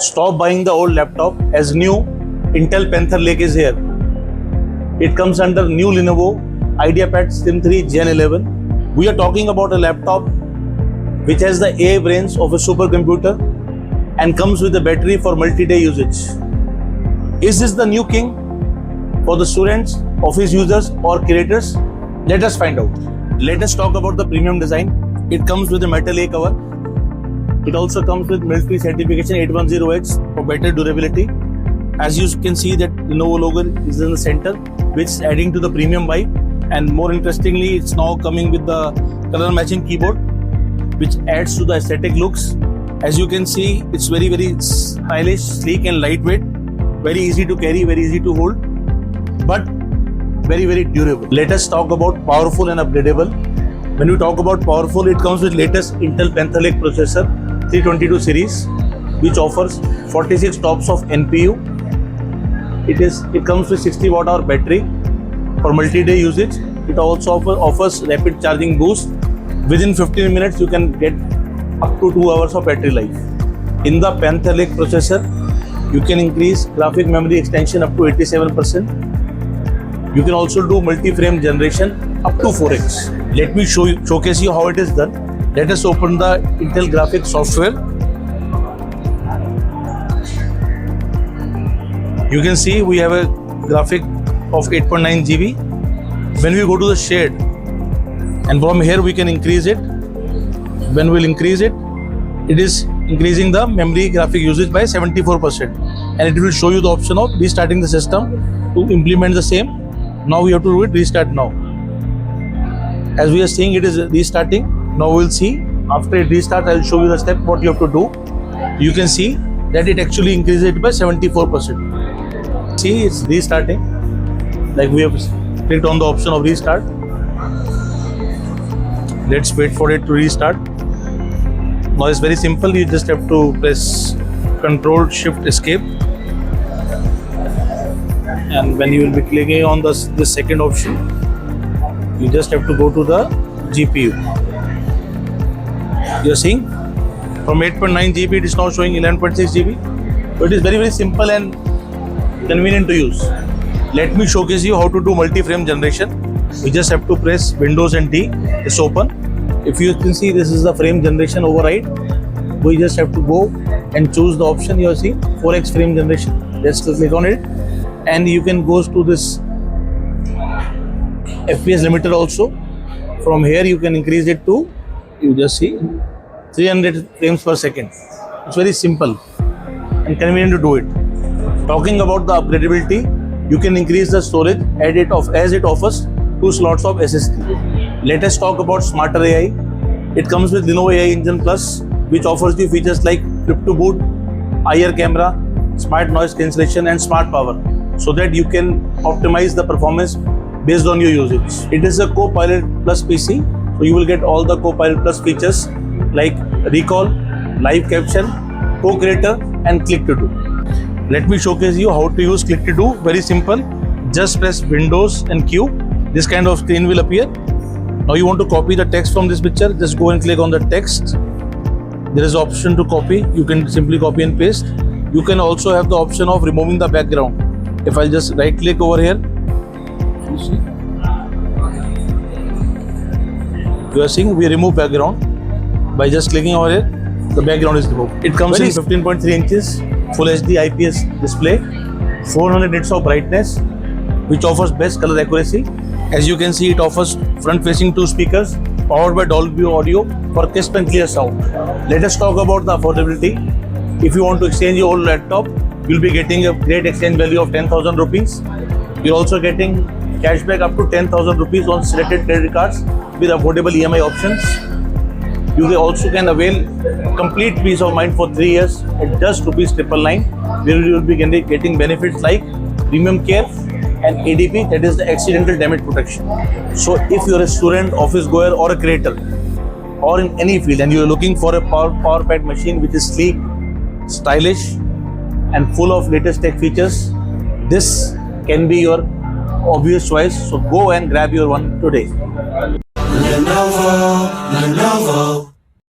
Stop buying the old laptop as new Intel Panther Lake is here. It comes under new Lenovo IdeaPad Slim 3 Gen 11. We are talking about a laptop which has the AI brains of a supercomputer and comes with a battery for multi-day usage. Is this the new king for the students, office users or creators? Let us find out. Let us talk about the premium design. It comes with a metal A cover. It also comes with military certification 810H for better durability. As you can see that Lenovo logo is in the center, which is adding to the premium vibe. And more interestingly, it's now coming with the color matching keyboard, which adds to the aesthetic looks. As you can see, it's very stylish, sleek and lightweight. Very easy to carry, very easy to hold, but very durable. Let us talk about powerful and upgradable. When we talk about powerful, it comes with latest Intel Panther Lake processor 322 series, which offers 46 TOPS of NPU. It comes with 60 watt-hour battery for multi-day usage. It also offers rapid charging boost. Within 15 minutes, you can get up to 2 hours of battery life. In the Panther Lake processor, you can increase graphic memory extension up to 87%. You can also do multi-frame generation up to 4x. Let me showcase you how it is done. Let us open the Intel graphics software. You can see we have a graphic of 8.9 GB. When we go to the shade, and from here we can increase it. When we'll increase it, it is increasing the memory graphic usage by 74%. And it will show you the option of restarting the system to implement the same. Now we have to do it restart now. As we are seeing, it is restarting. Now we'll see. After it restarts, I'll show you the step what you have to do. You can see that it actually increases it by 74%. See, it's restarting. Like we have clicked on the option of restart. Let's wait for it to restart. Now it's very simple. You just have to press Control Shift Escape. And when you will be clicking on this second option, you just have to go to the GPU. You are seeing from 8.9 GB it is now showing 11.6 GB. So it is very simple and convenient to use. Let me showcase you how to do multi-frame generation. We just have to press Windows and D. It's open. If you can see, this is the frame generation override. We just have to go and choose the option. You see 4x frame generation. Let's click on it. And you can go to this FPS limiter also. From here you can increase it to, you just see, 300 frames per second. It's very simple and convenient to do it. Talking about the upgradability, you can increase the storage as it offers 2 slots of SSD. Let us talk about Smarter AI. It comes with Lenovo AI Engine Plus, which offers you features like Flip to Boot, IR camera, smart noise cancellation and smart power, so that you can optimize the performance based on your usage. It is a Copilot Plus PC, so you will get all the Copilot Plus features like recall, live caption, co-creator and click to do. Let me showcase you how to use click to do. Very simple. Just press Windows and Q. This kind of screen will appear. Now you want to copy the text from this picture. Just go and click on the text. There is an option to copy. You can simply copy and paste. You can also have the option of removing the background. If I'll just right click over here, you see, you are seeing we remove background. By just clicking over here, the background is removed. It comes in 15.3 inches, Full HD IPS display, 400 nits of brightness, which offers best color accuracy. As you can see, it offers front-facing 2 speakers powered by Dolby Audio for crisp and clear sound. Let us talk about the affordability. If you want to exchange your old laptop, you'll be getting a great exchange value of 10,000 rupees. You're also getting cashback up to 10,000 rupees on selected credit cards with affordable EMI options. You also can avail complete peace of mind for 3 years at just ₹999, where you will be getting benefits like premium care and ADP, that is the accidental damage protection. So if you're a student, office goer or a creator or in any field and you're looking for a power packed machine which is sleek, stylish and full of latest tech features, this can be your obvious choice. So go and grab your one today. Lenovo.